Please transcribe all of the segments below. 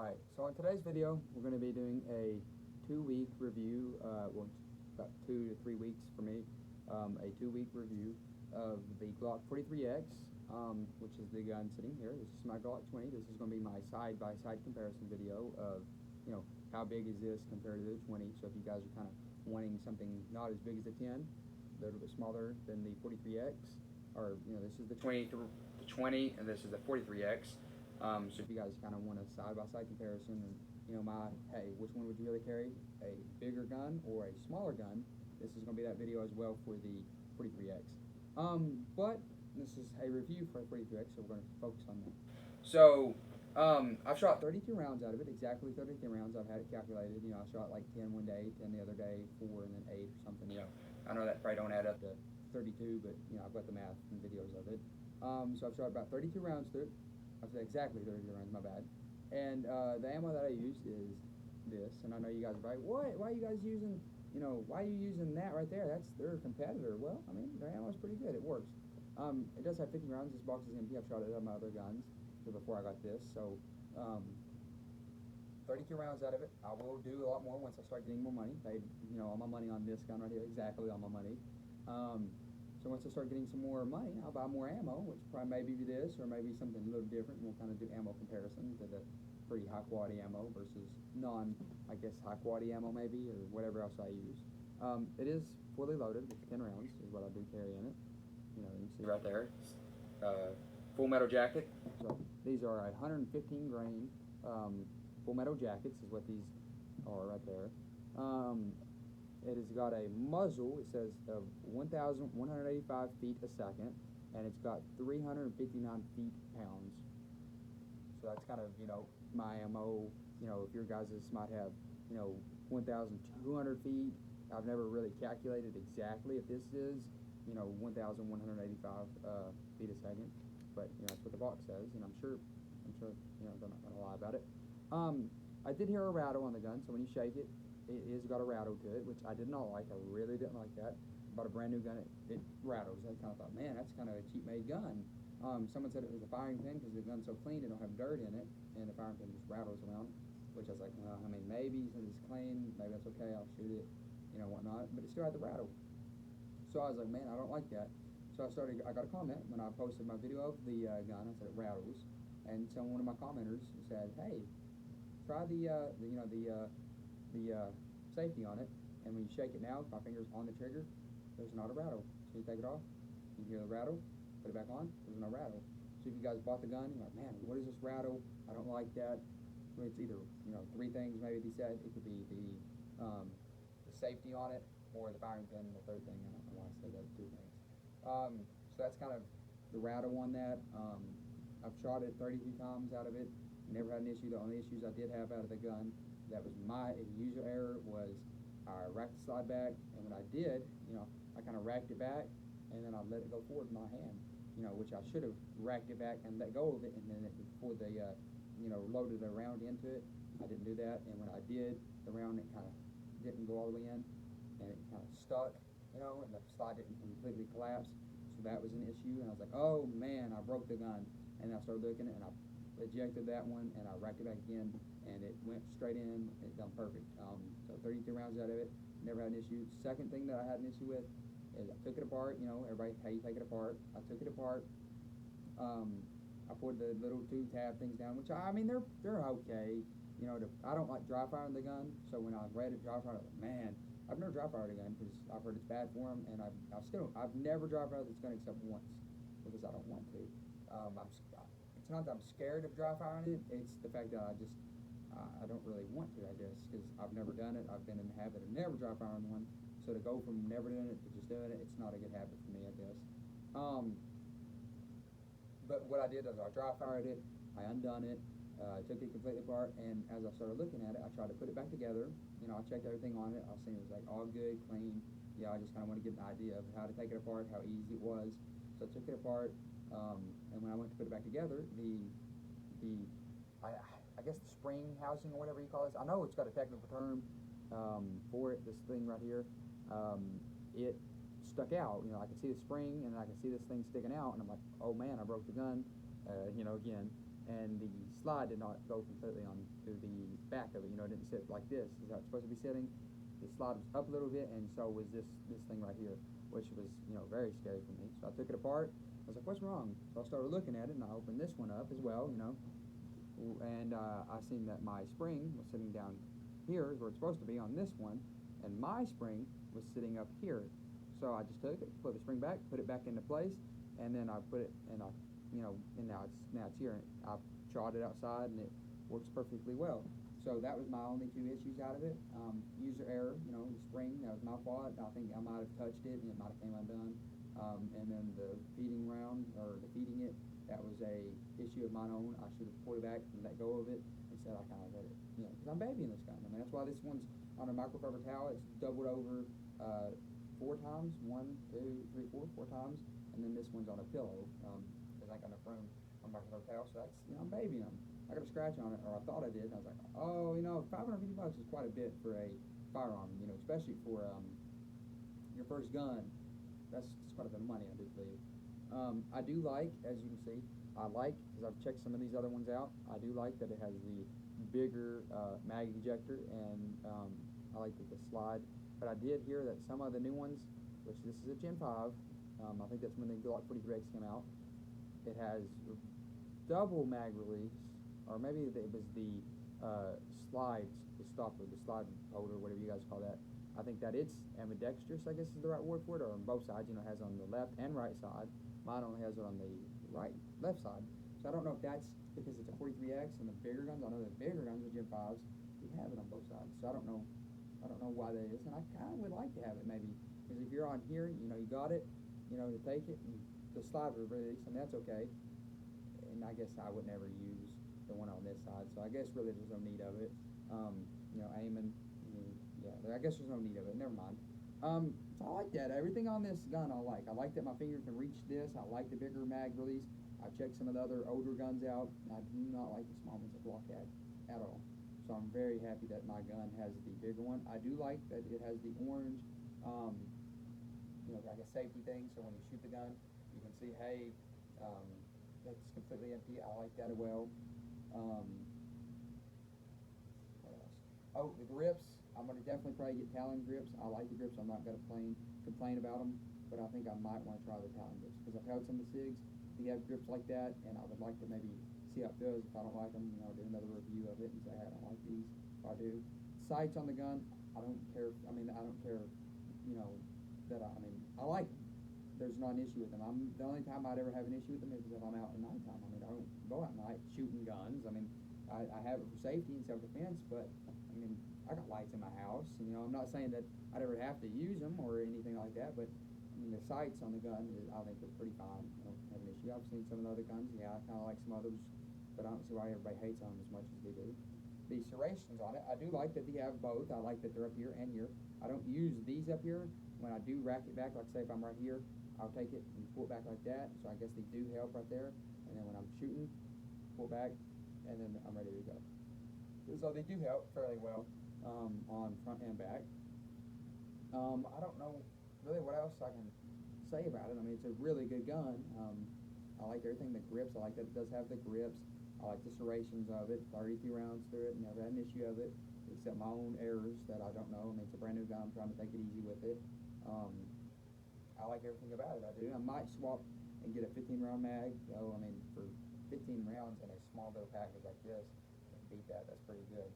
Alright, so in today's video, we're going to be doing a 2-week review, well, about 2 to 3 weeks for me, a 2-week review of the Glock 43X, which is the gun sitting here. This is my Glock 20. This is going to be my side-by-side comparison video of, how big is this compared to the 20. So if you guys are kind of wanting something not as big as the 10, a little bit smaller than the 43X, or, this is the 20, and this is the 43X. So if you guys kind of want a side-by-side comparison and, hey, which one would you really carry, a bigger gun or a smaller gun, this is going to be that video as well for the 43X. But this is a review for the 43X, so we're going to focus on that. So, I've shot 32 rounds out of it, exactly 32 rounds. I've had it calculated. I shot like 10 one day, 10 the other day, 4, and then 8 or something. I know that probably don't add up to 32, but, I've got the math and videos of it. So I've shot about 32 rounds through it. I said exactly 32 rounds, my bad. And the ammo that I used is this, and I know you guys are like, what? Why are you guys using, why are you using that right there? That's their competitor. Well, I mean, their ammo is pretty good. It works. It does have 50 rounds. This box is empty. I've shot it on my other guns before I got this. So 32 rounds out of it. I will do a lot more once I start getting more money. Paid, all my money on this gun right here, exactly all my money. So once I start getting some more money, I'll buy more ammo, which probably maybe be this or maybe something a little different. We'll kind of do ammo comparison to the pretty high quality ammo versus I guess high quality ammo maybe, or whatever else I use. It is fully loaded with 10 rounds is what I do carry in it. You can see right there. Full metal jacket. So these are 115 grain full metal jackets is what these are right there. It has got a muzzle, it says, of 1,185 feet a second, and it's got 359 feet-pounds. So that's kind of, my ammo, if your guys' might have, 1,200 feet. I've never really calculated exactly if this is, 1,185 feet a second. But, that's what the box says, and I'm sure, they're not going to lie about it. I did hear a rattle on the gun, so when you shake it, it has got a rattle to it, which I did not like. I really didn't like that. Bought a brand new gun, it rattles. I kind of thought, man, that's kind of a cheap-made gun. Someone said it was a firing pin because the gun's so clean, it don't have dirt in it, and the firing pin just rattles around, which I was like, well, I mean, maybe since it's clean, maybe that's okay, I'll shoot it, whatnot, but it still had the rattle. So I was like, man, I don't like that. So I got a comment when I posted my video of the gun. I said it rattles, and so one of my commenters said, hey, try the safety on it, and when you shake it now, with my fingers on the trigger, there's not a rattle. So you take it off, you hear the rattle, put it back on, there's no rattle. So if you guys bought the gun, you're like, man, what is this rattle? I don't like that. So it's either, 3 things maybe he said. It could be the safety on it, or the firing pin, and the third thing. I don't know why I said those 2 things. So that's kind of the rattle on that. I've shot it 33 times out of it. Never had an issue. The only issues I did have out of the gun, that was my user error, was I racked the slide back, and when I did, I kind of racked it back, and then I let it go forward in my hand, which I should have racked it back and let go of it, and then before they, loaded a round into it, I didn't do that, and when I did, the round, it kind of didn't go all the way in, and it kind of stuck, and the slide didn't completely collapse, so that was an issue, and I was like, oh man, I broke the gun, and I started looking at it, and I ejected that one, and I racked it back again, and it went straight in, and it done perfect. So 32 rounds out of it, never had an issue. Second thing that I had an issue with is I took it apart, everybody, how you take it apart. I took it apart, I put the little 2 tab things down, which, I mean, they're okay. I don't like dry firing the gun, so when I read it dry fire, I was like, man, I've never dry fired a gun, because I've heard it's bad for them, and I've never dry fired this gun except once, because I don't want to. It's not that I'm scared of dry firing it, it's the fact that I don't really want to, I guess, because I've never done it. I've been in the habit of never dry firing one, so to go from never doing it to just doing it, it's not a good habit for me, I guess. But what I did is I dry fired it, I undone it, I took it completely apart, and as I started looking at it, I tried to put it back together. I checked everything on it. I seen it was like all good, clean. I just kind of want to get an idea of how to take it apart, how easy it was. So I took it apart, and when I went to put it back together, I guess the spring housing or whatever you call it. I know it's got a technical term for it. This thing right here, it stuck out. I could see the spring, and I could see this thing sticking out, and I'm like, oh man, I broke the gun. Again. and the slide did not go completely on to the back of it. You know, it didn't sit like this. This is how it's supposed to be sitting. The slide was up a little bit, and so was this thing right here, which was, you know, very scary for me. So I took it apart. I was like, what's wrong? So I started looking at it, and I opened this one up as well, you know, and I seen that my spring was sitting down here, is where it's supposed to be on this one, and my spring was sitting up here. So I just took it, put the spring back, put it back into place, and then I put it, and I, you know, and now it's here. And I trod it outside, and it works perfectly well. So that was my only two issues out of it. User error, you know, the spring, that was my fault. I think I might have touched it, and it might have came undone. And then the feeding round, or the feeding it, that was a issue of my own. I should have pulled it back and let go of it. Instead, I kind of let it, you know, because I'm babying this gun. I mean, that's why this one's on a microfiber towel. It's doubled over 4 times, 1, 2, 3, 4, 4 times, and then this one's on a pillow. Because I got enough room on microfiber towel, so that's, you know, I'm babying them. I got a scratch on it, or I thought I did, and I was like, oh, you know, $550 is quite a bit for a firearm, you know, especially for your first gun. That's quite a bit of money, I do believe. I do like, as you can see, because I've checked some of these other ones out, I do like that it has the bigger mag ejector, and I like the slide. But I did hear that some of the new ones, which this is a Gen 5, I think that's when the Glock 43X came out, it has double mag release, or maybe it was the slides, the stopper, the slide holder, whatever you guys call that. I think that it's ambidextrous, I guess is the right word for it, or on both sides. You know, it has on the left and right side. Mine only has it on the left side. So I don't know if that's because it's a 43X and the bigger guns. I know the bigger guns, the Gen 5s, you have it on both sides. So I don't know why that is, and I kind of would like to have it maybe, because if you're on here, you know, you got it, you know, to take it, and the slide will release, and that's okay. And I guess I would never use the one on this side, so I guess really there's no need of it. You know, aiming. Yeah, I guess there's no need of it. Never mind. So I like that. Everything on this gun I like. I like that my finger can reach this. I like the bigger mag release. I've checked some of the other older guns out. I do not like the small ones that Glock had at all. So I'm very happy that my gun has the bigger one. I do like that it has the orange, you know, like a safety thing. So when you shoot the gun, you can see, hey, it's completely empty. I like that as well. What else? Oh, the grips. I'm going to definitely probably get Talon grips. I like the grips. I'm not going to complain about them, but I think I might want to try the Talon grips, because I've held some of the SIGs. They have grips like that, and I would like to maybe see how it feels. If I don't like them, you know, do another review of it and say, hey, I don't like these. If I do. Sights on the gun, I don't care. I don't care, you know, I like them. There's not an issue with them. The only time I'd ever have an issue with them is if I'm out at nighttime. I mean, I don't go out at night shooting guns. I mean, I have it for safety and self-defense, but I mean, I got lights in my house, and you know, I'm not saying that I'd ever have to use them or anything like that, but I mean, the sights on the gun, I think, is pretty fine. I don't have an issue. I've seen some of the other guns, yeah, I kind of like some others, but I don't see why everybody hates on them as much as they do. The serrations on it, I do like that they have both. I like that they're up here and here. I don't use these up here. When I do rack it back, like say if I'm right here, I'll take it and pull it back like that, so I guess they do help right there. And then when I'm shooting, pull back, and then I'm ready to go. So they do help fairly well on front and back. I don't know really what else I can say about it. I mean, it's a really good gun. I like everything. The grips, I like that it does have the grips. I like the serrations of it. 33 rounds through it. Never had an issue of it, except my own errors that I don't know. I mean, it's a brand new gun. I'm trying to take it easy with it. I like everything about it. I do. I might swap and get a 15-round mag. So, I mean, for 15 rounds in a small little package like this, beat that. That's pretty good.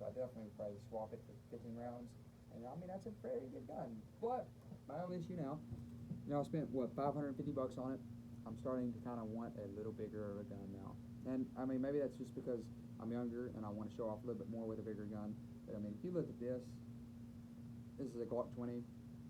So I definitely would probably swap it for 15 rounds. And I mean, that's a very good gun. But my only issue now, you know, I spent what, $550 on it. I'm starting to kind of want a little bigger of a gun now. And I mean, maybe that's just because I'm younger and I want to show off a little bit more with a bigger gun. But I mean, if you look at this is a Glock 20.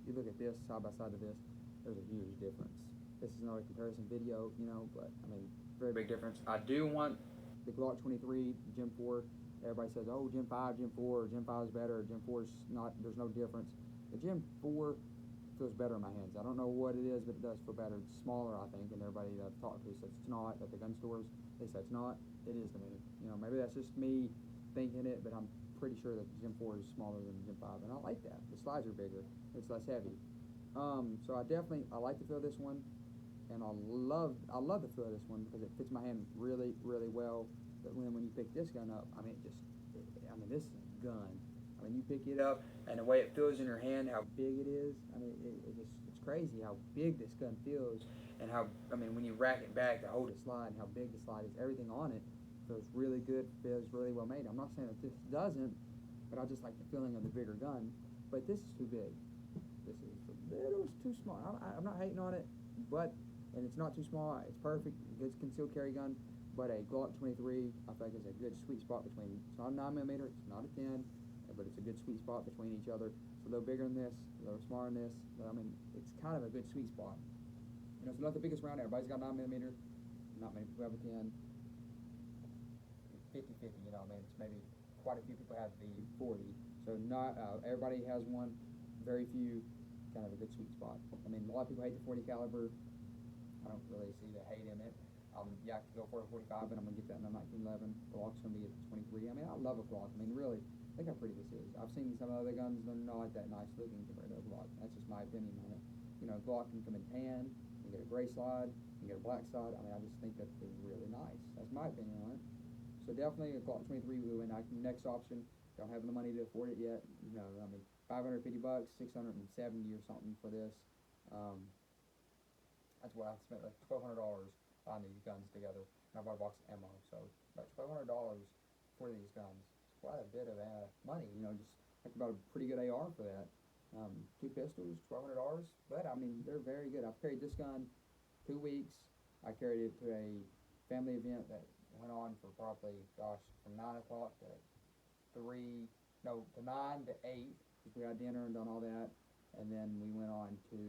You look at this side by side to this, there's a huge difference. This is not a comparison video, you know, but I mean, very big difference. I do want the Glock 23 Gen 4. Everybody says, oh, Gen 5, Gen 4, Gen 5 is better, Gen 4 is not, there's no difference. The Gen 4 feels better in my hands. I don't know what it is, but it does feel better. It's smaller, I think, and everybody that I've talked to says it's not. At the gun stores, they say it's not. It is to me. You know, maybe that's just me thinking it, but I'm pretty sure that Gen 4 is smaller than Gen 5, and I like that. The slides are bigger. It's less heavy. So I like to feel this one, and I love the feel of this one because it fits my hand really really well. But when you pick this gun up, I mean I mean this gun. I mean you pick it up and the way it feels in your hand, how big it is. I mean it's crazy how big this gun feels, and how I mean when you rack it back to hold it slide, and how big the slide is. Everything on it feels really good. Feels really well made. I'm not saying that this doesn't, but I just like the feeling of the bigger gun. But this is too big. This is a little too small. I'm not hating on it, but and it's not too small. It's perfect. Good concealed carry gun, but a Glock 23 I think is a good sweet spot between. It's not a 9mm. It's not a 10, but it's a good sweet spot between each other. It's a little bigger than this, a little smaller than this. But I mean, it's kind of a good sweet spot. You know, it's not the biggest round. Everybody's got 9mm. Not many people have a 10. 50-50. You know, I mean, it's maybe quite a few people have the 40. So not everybody has one. Very few. Kind of a good sweet spot. I mean, a lot of people hate the 40 caliber. I don't really see the hate in it. Yeah, I could go for a 45, but I'm going to get that in a 1911. Glock's going to be a 23. I mean, I love a Glock. I mean, really, look how pretty this is. I've seen some of the other guns, they're not that nice looking compared to a Glock. That's just my opinion on it. You know, Glock can come in tan, you can get a gray slide, you can get a black slide. I mean, I just think that they're really nice. That's my opinion on it. So definitely a Glock 23 will win. Next option, don't have the money to afford it yet. You know, I mean, $550, $670 or something for this. That's what I spent, like $1,200 on these guns together. And I bought a box of ammo, so about $1,200 for these guns. It's quite a bit of money, you know, just like about a pretty good AR for that. Two pistols, $1,200, but I mean, they're very good. I've carried this gun 2 weeks. I carried it to a family event that went on for probably, gosh, from 9 o'clock to 9 to 8. We had dinner and done all that, and then we went on to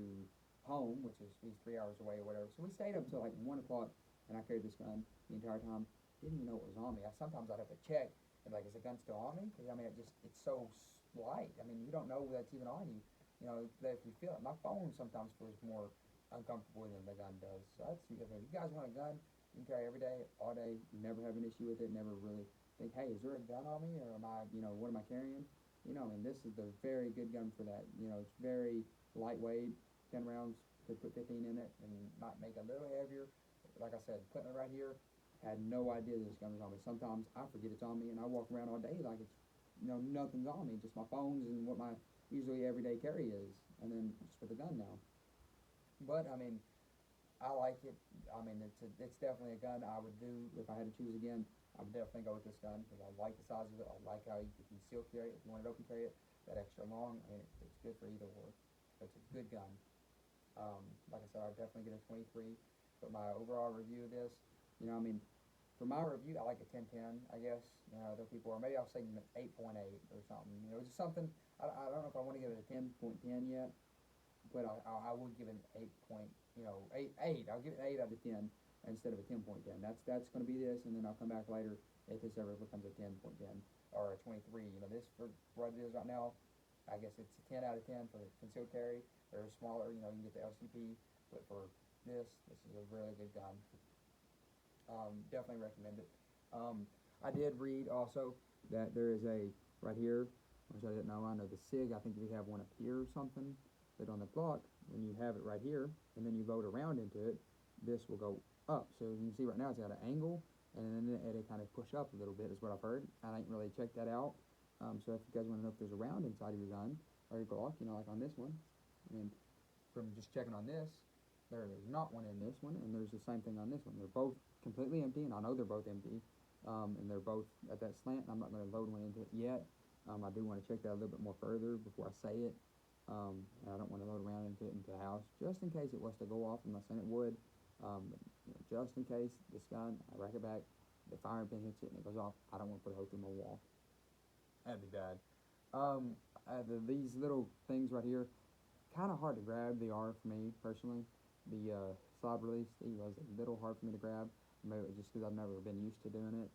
home, which is 3 hours away or whatever. So we stayed up till like 1 o'clock, and I carried this gun the entire time. Didn't even know it was on me. Sometimes I'd have to check, and like, is the gun still on me? Because I mean, it's so light. I mean, you don't know that's even on you. You know, if you feel it. My phone sometimes feels more uncomfortable than the gun does. So that's the other thing. If you guys want a gun, you can carry every day, all day. You never have an issue with it. Never really think, hey, is there a gun on me, or am I, you know, what am I carrying? You know, I mean, this is the very good gun for that. You know, it's very lightweight, 10 rounds, could put 15 in it and might make it a little heavier. Like I said, putting it right here, had no idea this gun was on me. Sometimes I forget it's on me, and I walk around all day like it's, you know, nothing's on me, just my phones and what my usually everyday carry is, and then just for the gun now. But, I mean, I like it. I mean, it's definitely a gun I would do if I had to choose again. I would definitely go with this gun because I like the size of it. I like how you can conceal carry it. If you want to open carry it, that extra long, I mean, it's good for either or. So it's a good gun. Like I said, I'd definitely get a 23. But my overall review of this, you know, I mean, for my review, I like a 10-10, I guess. You know, other people, or maybe I'll say 8.8 or something. You know, just something. I don't know if I want to give it a 10.10 yet, but I would give it an 8. I'll give it 8 out of 10 instead of a 10.10. That's going to be this, and then I'll come back later if this ever becomes a 10.10 or a 23. You know, this for what it is right now, I guess it's a 10 out of 10 for the concealed carry. They're smaller, you know, you can get the LCP, but for this is a really good gun. Definitely recommend it. I did read also that there is a, right here, which I didn't know, I know the SIG, I think we have one up here or something, but on the Glock, when you have it right here, and then you load around into it, this will go up. So you can see right now it's got an angle, and then it'll kind of push up a little bit is what I've heard. I ain't really checked that out. So if you guys want to know if there's a round inside of your gun, or your Glock, you know, like on this one, I mean, from just checking on this, there's not one in this one, and there's the same thing on this one. They're both completely empty, and I know they're both empty, and they're both at that slant, and I'm not going to load one into it yet. I do want to check that a little bit more further before I say it, and I don't want to load around into it into the house, just in case it was to go off. I'm not saying it would, but you know, just in case this gun, I rack it back, the firing pin hits it, and it goes off, I don't want to put a hole through my wall. That'd be bad. These little things right here, kind of hard to grab. They are for me personally. The slide release, it was a little hard for me to grab. Maybe just because I've never been used to doing it.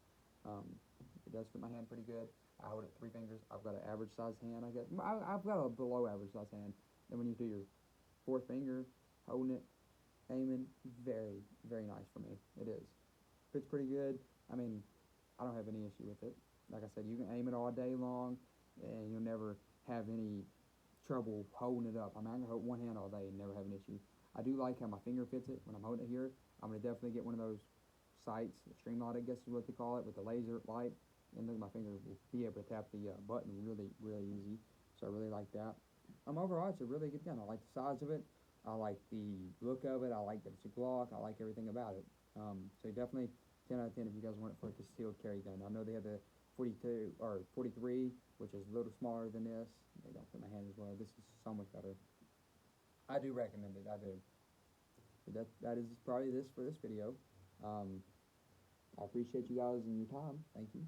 It does fit my hand pretty good. I hold it 3 fingers. I've got an average size hand, I guess. I've got a below average size hand. Then when you do your 4th finger, holding it, aiming, very, very nice for me. It is. Fits pretty good. I mean, I don't have any issue with it. Like I said, you can aim it all day long, and you'll never have any trouble holding it up. I mean, I can hold one hand all day and never have an issue. I do like how my finger fits it when I'm holding it here. I'm gonna definitely get one of those sights, streamlight I guess is what they call it, with the laser light, and then my finger will be able to tap the button really easy. So I really like that. Overall, it's a really good gun. I like the size of it. I like the look of it. I like that it's a Glock. I like everything about it. So definitely 10 out of 10 if you guys want it for a concealed carry gun. I know they have the 42 or 43, which is a little smaller than this. They don't fit my hand as well. This is so much better. I do recommend it. I do. But that is probably this for this video. I appreciate you guys and your time. Thank you.